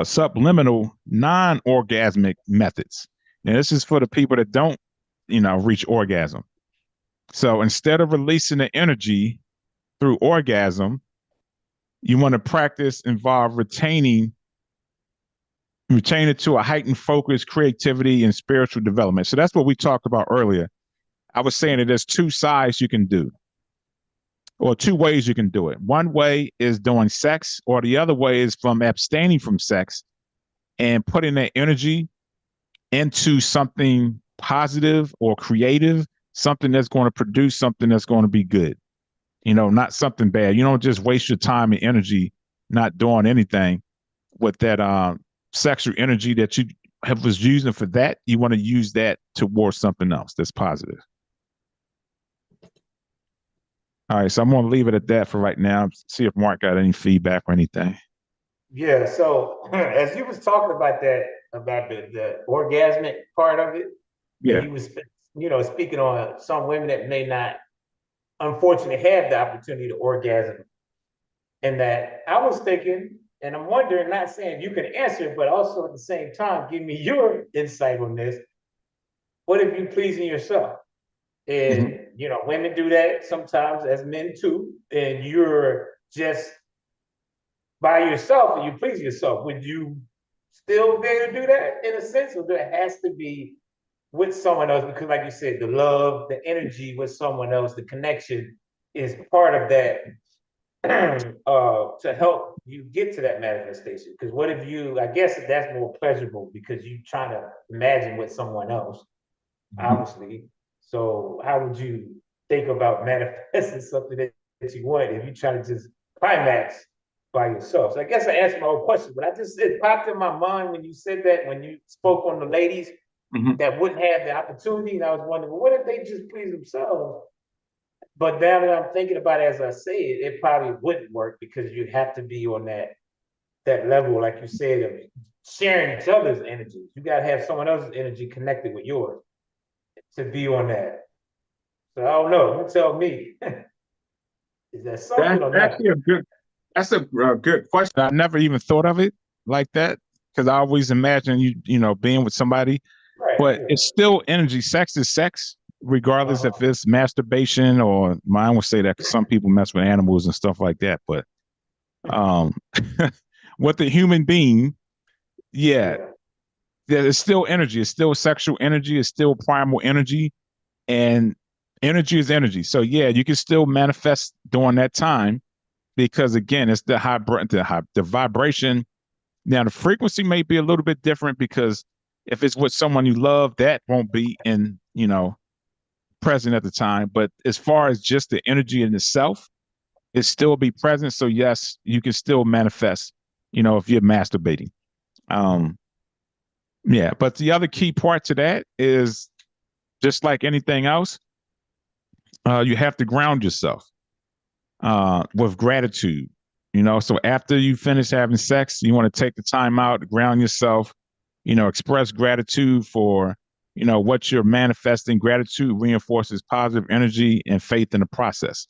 subliminal non-orgasmic methods, and this is for the people that don't, reach orgasm. So instead of releasing the energy through orgasm, you want to practice involve retain it to a heightened focus, creativity, and spiritual development. So that's what we talked about earlier. I was saying that there's two sides you can do, or two ways you can do it. One way is doing sex, or the other way is from abstaining from sex and putting that energy into something positive or creative, something that's going to produce something that's going to be good. Not something bad. You don't just waste your time and energy not doing anything with that sexual energy that you was using for that. You want to use that towards something else that's positive. All right, so I'm going to leave it at that for right now. See if Mark got any feedback or anything. Yeah. So as you was talking about that, about the orgasmic part of it, and Yeah. you was speaking on some women that may not unfortunately have the opportunity to orgasm, and that I was thinking, and I'm wondering, not saying you can answer, but also at the same time, give me your insight on this. What if you pleasing yourself? Mm-hmm. And women do that sometimes as men too, and you're just by yourself and you please yourself. Would you still be able to do that in a sense, or there has to be with someone else? Because, like you said, the love, the energy with someone else, the connection is part of that to help you get to that manifestation. Because what if you, I guess that's more pleasurable because you trying to imagine with someone else, Mm-hmm. obviously. So how would you think about manifesting something that you want if you try to just climax by yourself? So I guess I answered my own question, but it popped in my mind when you said that, when you spoke on the ladies Mm-hmm. that wouldn't have the opportunity. And I was wondering, well, what if they just please themselves? But now that I'm thinking about it, as I say it, it probably wouldn't work because you have to be on that level, like you said, of sharing each other's energy. You got to have someone else's energy connected with yours to be on that. So I don't know. You tell me. Is that something That's or not? actually a good. That's a good question. I never even thought of it like that because I always imagine you being with somebody, Right. but Yeah. it's still energy. Sex is sex, regardless if Uh-huh. it's masturbation or I would say that 'cause some people mess with animals and stuff like that. But um, with the human being, yeah, Yeah. there's still energy. It's still sexual energy. It's still primal energy, and energy is energy. So yeah, you can still manifest during that time because again, it's the vibration. Now the frequency may be a little bit different because if it's with someone you love, that won't be in present at the time. But as far as just the energy in itself, it still be present. So yes, you can still manifest. If you're masturbating. Um, yeah, but the other key part to that is just like anything else, you have to ground yourself with gratitude. So after you finish having sex, you want to take the time out to ground yourself, express gratitude for, what you're manifesting. Gratitude reinforces positive energy and faith in the process.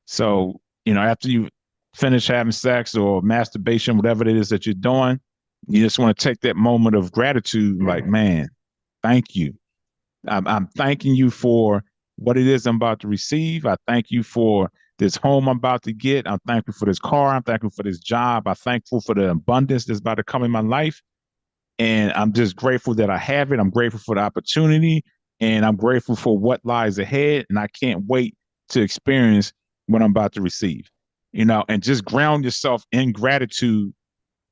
So, after you finish having sex or masturbation, whatever it is that you're doing, you just want to take that moment of gratitude, like, man, thank you. I'm thanking you for what it is I'm about to receive. I thank you for this home I'm about to get. I'm thankful for this car. I'm thankful for this job. I'm thankful for the abundance that's about to come in my life. And I'm just grateful that I have it. I'm grateful for the opportunity and I'm grateful for what lies ahead. And I can't wait to experience what I'm about to receive, and just ground yourself in gratitude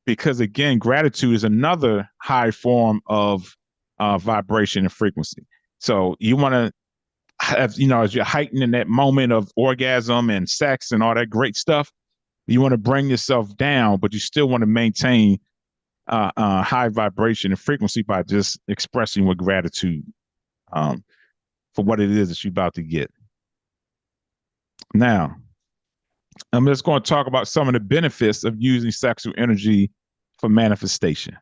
because, again, gratitude is another high form of vibration and frequency. So you want to have, as you're heightened in that moment of orgasm and sex and all that great stuff, you want to bring yourself down, but you still want to maintain high vibration and frequency by just expressing with gratitude um, for what it is that you're about to get. Now, I'm just going to talk about some of the benefits of using sexual energy for manifestation.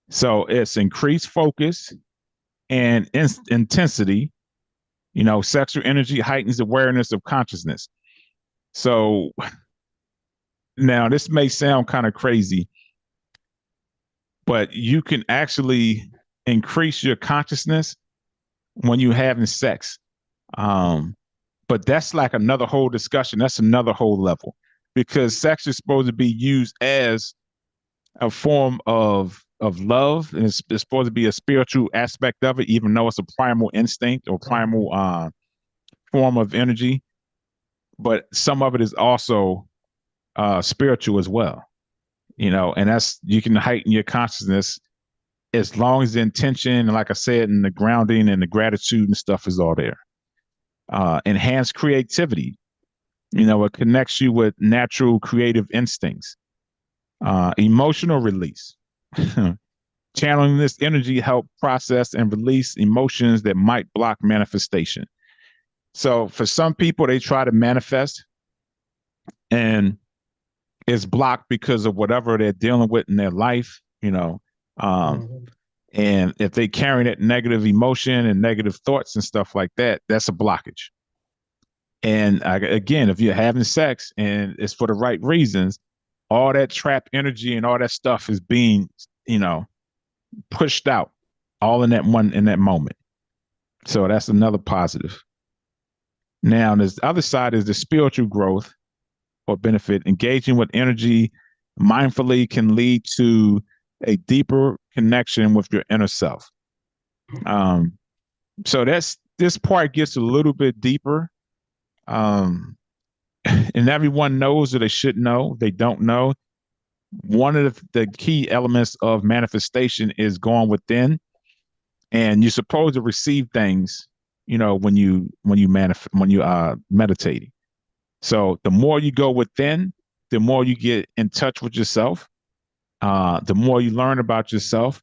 So it's increased focus and intensity. Sexual energy heightens awareness of consciousness. So now this may sound kind of crazy, but you can actually increase your consciousness when you're having sex. Um, but that's like another whole discussion. That's another whole level because sex is supposed to be used as a form of love, and it's supposed to be a spiritual aspect of it, even though it's a primal instinct or primal form of energy. But some of it is also spiritual as well, and that's you can heighten your consciousness as long as the intention, and like I said, and the grounding and the gratitude and stuff is all there. Enhanced creativity, it connects you with natural creative instincts. Emotional release. Channeling this energy help process and release emotions that might block manifestation. So for some people, they try to manifest and it's blocked because of whatever they're dealing with in their life, Mm-hmm. and if they carry that negative emotion and negative thoughts and stuff like that, that's a blockage. And again, if you're having sex and it's for the right reasons, all that trapped energy and all that stuff is being, you know, pushed out all in that moment. So that's another positive. Now, this other side is the spiritual growth or benefit. Engaging with energy mindfully can lead to a deeper connection with your inner self. Um, so this part gets a little bit deeper. Um, and everyone knows or they should know. They don't know. One of the key elements of manifestation is going within, and you're supposed to receive things, when you are meditating. So the more you go within, the more you get in touch with yourself, the more you learn about yourself.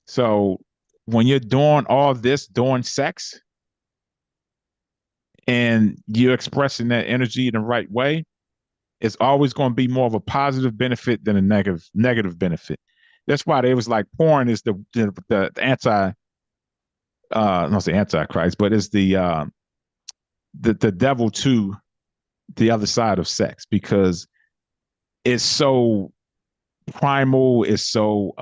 So when you're doing all this, doing sex, and you're expressing that energy in the right way, it's always going to be more of a positive benefit than a negative benefit. That's why they was like porn is the anti not say antichrist, but it's the devil too the other side of sex because it's so primal, it's so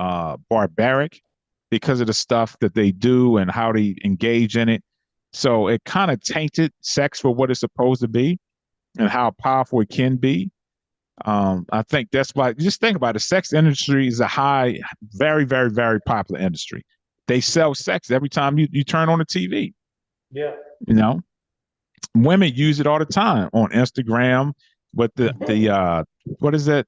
barbaric because of the stuff that they do and how they engage in it. So it kind of tainted sex for what it's supposed to be and how powerful it can be. I think that's why. Just think about it. The sex industry is a high, very, very, very popular industry. They sell sex every time you turn on the TV. Yeah. You know, women use it all the time on Instagram with the what is that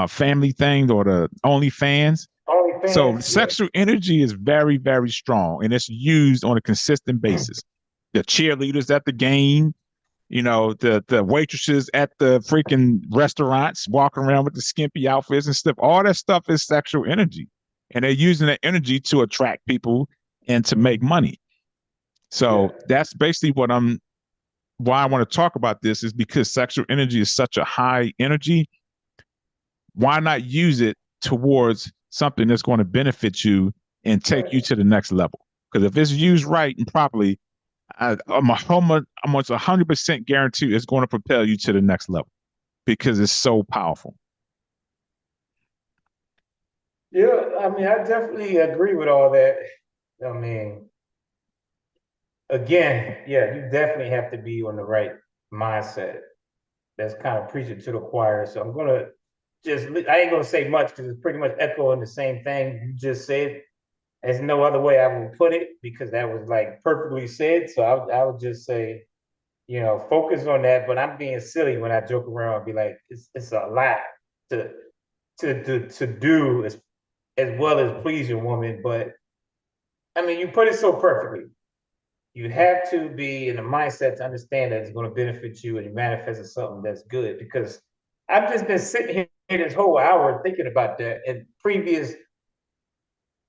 family thing or the OnlyFans. Only So fans, yeah. sexual energy is very, very strong and it's used on a consistent basis. The cheerleaders at the game, the waitresses at the freaking restaurants walking around with the skimpy outfits and stuff. All that stuff is sexual energy. And they're using that energy to attract people and to make money. Yeah. So that's basically why I want to talk about this is because sexual energy is such a high energy. Why not use it towards something that's going to benefit you and take you to the next level? Because if it's used right and properly, I'm almost 100% guarantee it's going to propel you to the next level because it's so powerful. Yeah, I mean, I definitely agree with all that. I mean, again, yeah, you definitely have to be on the right mindset. That's kind of preaching to the choir. So I'm gonna I ain't gonna say much because it's pretty much echoing the same thing you just said. There's no other way I would put it because that was like perfectly said. So I would just say, focus on that. But I'm being silly when I joke around and be like, it's a lot to to do as well as please your woman. But I mean, you put it so perfectly. You have to be in a mindset to understand that it's going to benefit you and you manifest as something that's good. Because I've just been sitting here this whole hour thinking about that and previous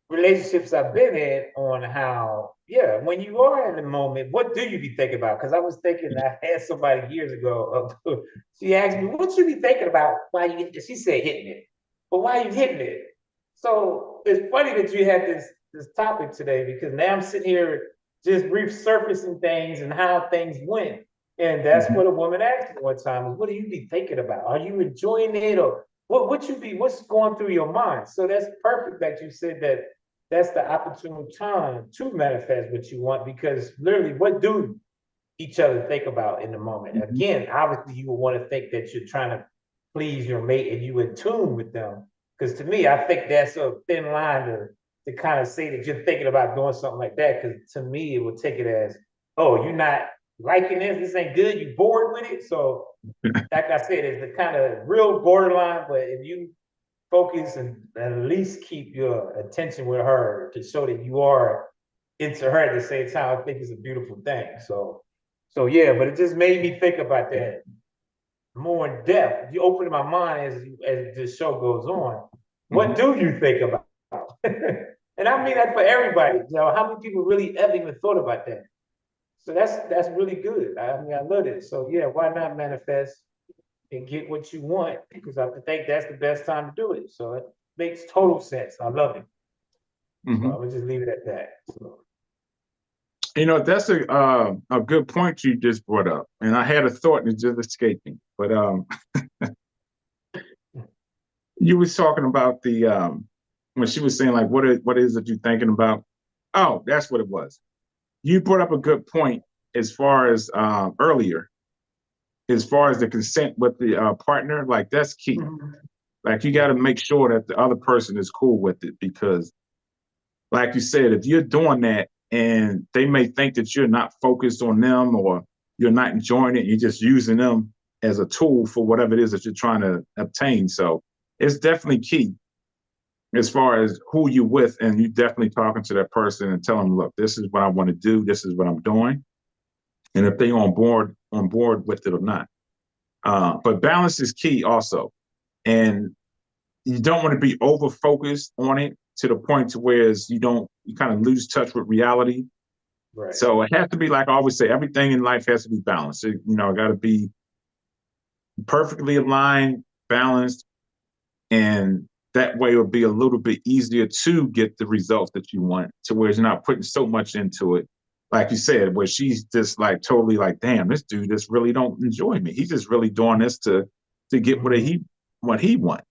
relationships I've been in on how, yeah, when you are in the moment, what do you be thinking about? Because I was thinking, I had somebody years ago, she asked me, what you be thinking about while you get this? She said, hitting it. But why are you hitting it? So it's funny that you had this topic today because now I'm sitting here just resurfacing things and how things went. And that's Mhm. what a woman asked me one time is, what do you be thinking about? Are you enjoying it or what's going through your mind? So that's perfect that you said that that's the opportune time to manifest what you want because literally, what do each other think about in the moment? Mhm. Again, obviously, you would want to think that you're trying to please your mate and you in tune with them. Because to me, I think that's a thin line to kind of say that you're thinking about doing something like that. Because to me, it would take it as, oh, you're not liking this. This ain't good. You bored with it. So, like I said, it's the kind of real borderline. But if you focus and at least keep your attention with her to show that you are into her at the same time. I think it's a beautiful thing. So yeah, but it just made me think about that more in depth. You open my mind as this show goes on. What Mhm. do you think about? And I mean that for everybody. How many people really ever even thought about that? So that's really good. I mean, I love it. So yeah, why not manifest and get what you want? Because I think that's the best time to do it. So it makes total sense. I love it. So Mhm. I would just leave it at that. So, That's a good point you just brought up, and I had a thought and it just escaped me. But you was talking about the when she was saying like what is it you're thinking about? Oh, that's what it was. You brought up a good point as far as earlier, as far as the consent with the partner. Like that's key. mhm. Like you got Yeah, to make sure that the other person is cool with it because, like you said, if you're doing that and they may think that you're not focused on them or you're not enjoying it, you're just using them as a tool for whatever it is that you're trying to obtain. So it's definitely key as far as who you're with, and you definitely talking to that person and tell them, look, this is what I want to do, this is what I'm doing, and if they on board with it or not. But balance is key also, and you don't want to be over focused on it to the point to where you kind of lose touch with reality. right. So it has to be like I always say, everything in life has to be balanced. Got to be perfectly aligned, balanced, and that way it'll be a little bit easier to get the results that you want to where you're not putting so much into it like you said, where she's just like totally like, damn, this dude just really don't enjoy me. He's just really doing this to get Mhm. what he wants.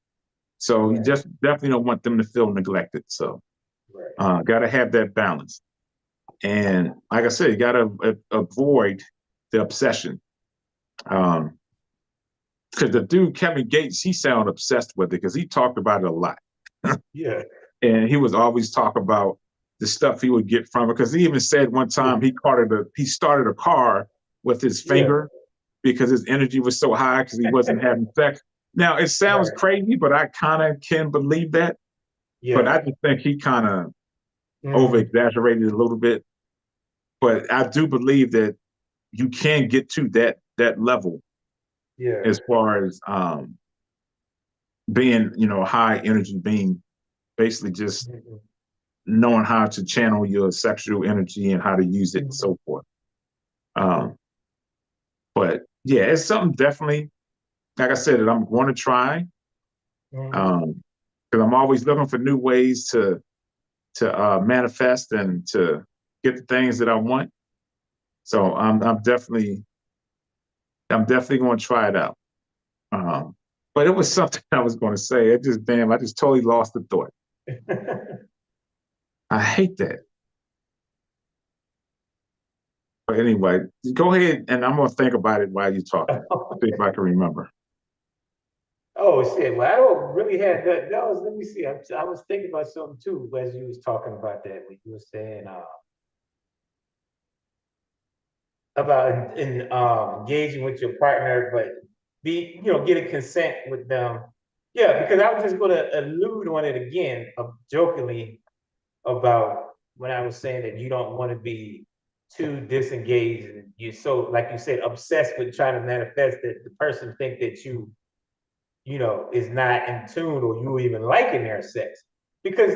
So you Right, just definitely don't want them to feel neglected. So right. got to have that balance. And like I said, you got to avoid the obsession. Because the dude Kevin Gates, he sounded obsessed with it because he talked about it a lot, Yeah. and he was always talk about the stuff he would get from it. Because he even said one time he started a car with his Yeah. finger because his energy was so high because he wasn't having sex. Now it sounds Right. crazy, but I kind of can believe that. But Yeah. I just think he kind of over Hmm. exaggerated a little bit. But I do believe that you can get to that level Yeah. as far as being, a high energy being, basically just Mhm. knowing how to channel your sexual energy and how to use it and Mhm. so forth. Um, but yeah, it's something definitely, like I said, that I'm going to try Mhm. because I'm always looking for new ways to manifest and to get the things that I want. So I'm definitely going to try it out. Um, but it was something I was going to say. I just totally lost the thought. I hate that. But anyway, go ahead and I'm going to think about it while you're talking. See if I can remember. Oh shit! Well, I don't really have that. That was. Let me see. I was thinking about something too as you was talking about that. When you were saying about engaging with your partner, but getting consent with them. Yeah, because I was just going to allude on it again, jokingly about when I was saying that you don't want to be too disengaged and you're so, like you said, obsessed with trying to manifest that the person think that is not in tune or you even liking their sex. Because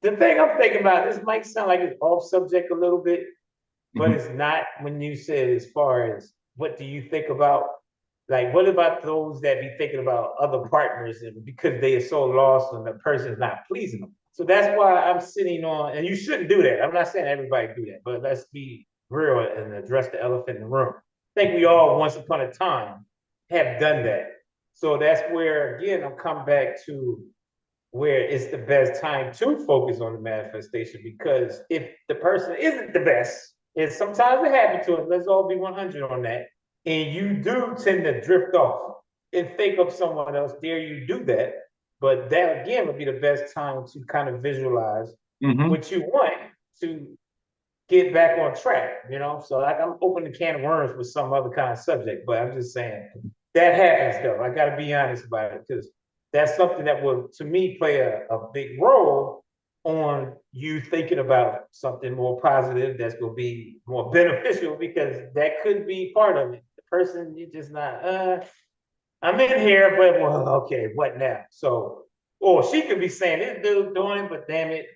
the thing I'm thinking about, this might sound like it's off subject a little bit, but Mm-hmm. it's not when you said as far as what do you think about, like what about those that be thinking about other partners and because they are so lost and the person is not pleasing them. So that's why I'm sitting on, and you shouldn't do that. I'm not saying everybody do that, but let's be real and address the elephant in the room. I think we all once upon a time have done that. So that's where again I'm coming back to where it's the best time to focus on the manifestation, because if the person isn't the best, and sometimes it happens to us, let's all be 100 on that, and you do tend to drift off and think of someone else, dare you do that. But that again would be the best time to kind of visualize Mm-hmm. what you want to get back on track. So like I'm opening a can of worms with some other kind of subject, but I'm just saying that happens though. I gotta be honest about it because that's something that will to me play a big role on you thinking about something more positive that's gonna be more beneficial because that could be part of it. The person you just not I'm in here, but well, okay, what now? So or she could be saying this dude doing it, but damn it,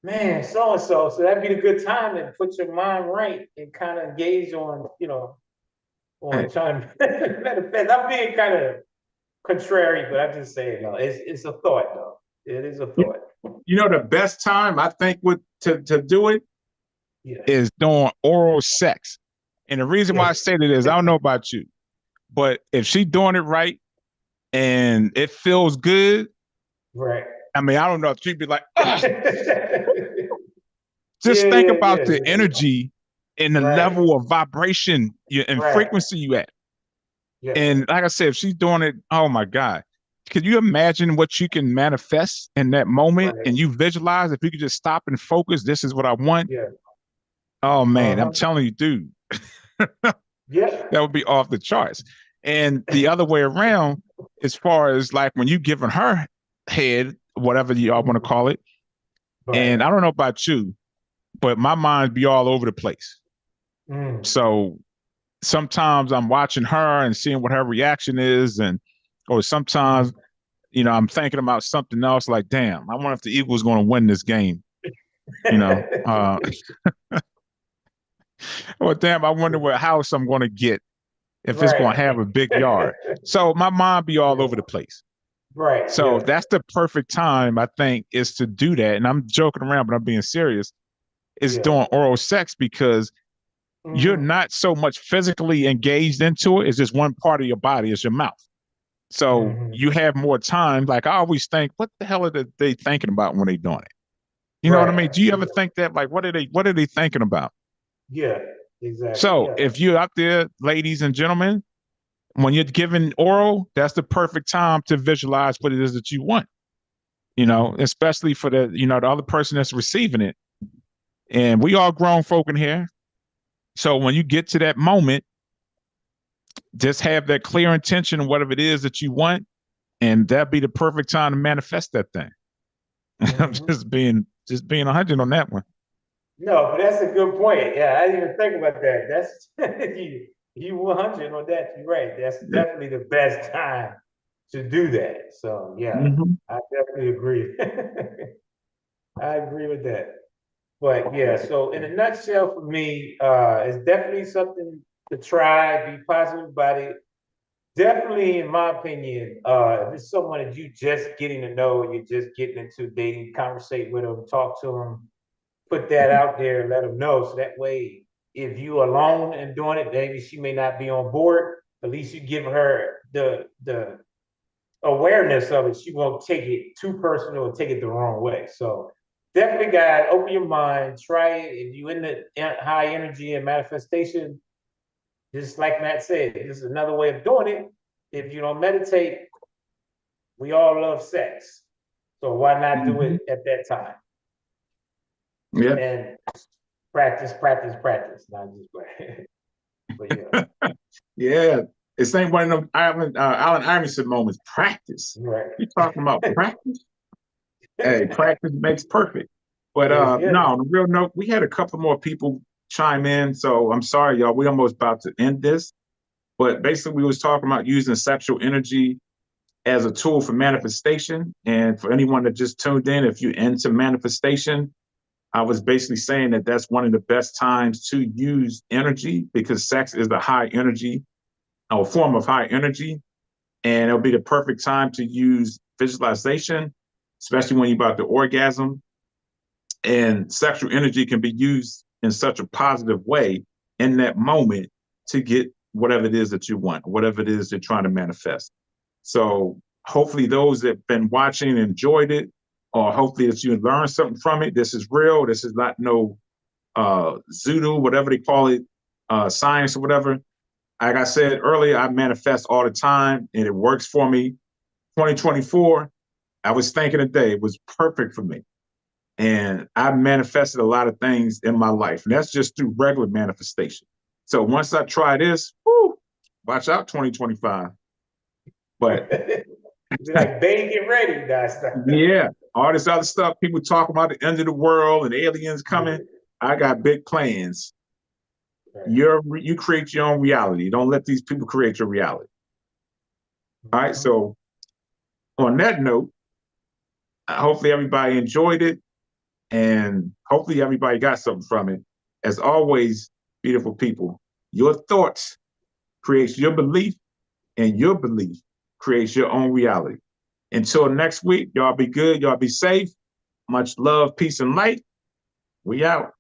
man, so and so. So that'd be a good time to put your mind right and kind of engage on Hey, trying to manifest. I'm being kind of contrary, but I'm just saying, no, it's a thought, though. It is a you, thought. the best time I think would to do it Yeah, is doing oral sex. And the reason why yeah, I say that is I don't know about you, but if she doing it right and it feels good, right. I mean, I don't know if she'd be like, ugh. Yeah, Just think yeah, about yeah, the yeah. energy and the Right, level of vibration and right. frequency you at. Yeah, And like I said, if she's doing it, oh my God. Could you imagine what you can manifest in that moment right. and you visualize if you could just stop and focus, this is what I want? Yeah. Oh man, I'm Uh-huh. telling you, dude, that Yeah. would be off the charts. And the other way around, as far as like when you giving her head, whatever y'all want to Mhm. call it, Right. and I don't know about you, but my mind be all over the place. Mm. So sometimes I'm watching her and seeing what her reaction is, and or sometimes Mm. I'm thinking about something else. Like, damn, I wonder if the Eagles going to win this game. You know, or damn, I wonder what house I'm going to get if it's going to Right. have a big yard. So my mind be all Yeah. over the place. Right. So Yeah. that's the perfect time, I think, is to do that. And I'm joking around, but I'm being serious. is Yeah. doing oral sex because you're Hmm. not so much physically engaged into it. It's just one part of your body, it's your mouth. So Hmm. you have more time. Like I always think, what the hell are they thinking about when they're doing it? You know what I mean? Right. Do you ever think that? Like, what are they thinking about? Yeah. Exactly. So Yeah. if you're out there, ladies and gentlemen, when you're giving oral, that's the perfect time to visualize what it is that you want. Hmm. Especially for the other person that's receiving it. And we all grown folk in here. So when you get to that moment, just have that clear intention of whatever it is that you want, and that'd be the perfect time to manifest that thing. I'm Hmm. just being 100 on that one. No, but that's a good point. Yeah, I didn't even think about that. That's you 100 on that. You're right. That's Yeah. definitely the best time to do that. So yeah, Mhm. I definitely agree. I agree with that. But yeah, so in a nutshell, for me, it's definitely something to try. Be positive about it. Definitely, in my opinion, if it's someone that you just getting to know, you're just getting into dating, conversate with them, talk to them, put that out there and let them know. So that way, if you alone and doing it, maybe she may not be on board. At least you give her the awareness of it. She won't take it too personal and take it the wrong way. So definitely, guys, open your mind, try it. If you in the high energy and manifestation, just like Matt said, this is another way of doing it. If you don't meditate, we all love sex. So why not do Mhm. it at that time? Yeah. And practice, practice, practice. Not just play. But yeah, Yeah. It's ain't one of them Allen Iverson moments. Practice. right. You talking about practice? Hey, practice makes perfect. But Yes, no, yes. on a real note, we had a couple more people chime in. So I'm sorry, y'all. We almost about to end this. But basically, we was talking about using sexual energy as a tool for manifestation. And for anyone that just tuned in, if you're into manifestation, I was basically saying that that's one of the best times to use energy because sex is a high energy, a form of high energy. And it'll be the perfect time to use visualization, especially when you're about to orgasm. And sexual energy can be used in such a positive way in that moment to get whatever it is that you want, whatever it is you're trying to manifest. So hopefully those that have been watching enjoyed it, or hopefully that you learned something from it. This is real. This is not no Zoodoo, whatever they call it, science or whatever. Like I said earlier, I manifest all the time and it works for me. 2024, I was thinking today it was perfect for me. And I manifested a lot of things in my life. And that's just through regular manifestation. So once I try this, whoo, watch out 2025. But Be like, babe, get ready, guys. yeah, all this other stuff, people talk about the end of the world and aliens coming. I got big plans. Right. You create your own reality. Don't let these people create your reality. All right. Mhm. So on that note, hopefully everybody enjoyed it and hopefully everybody got something from it. As always, beautiful people, your thoughts creates your belief and your belief creates your own reality. Until next week, y'all be good. Y'all be safe. Much love, peace, and light. We out.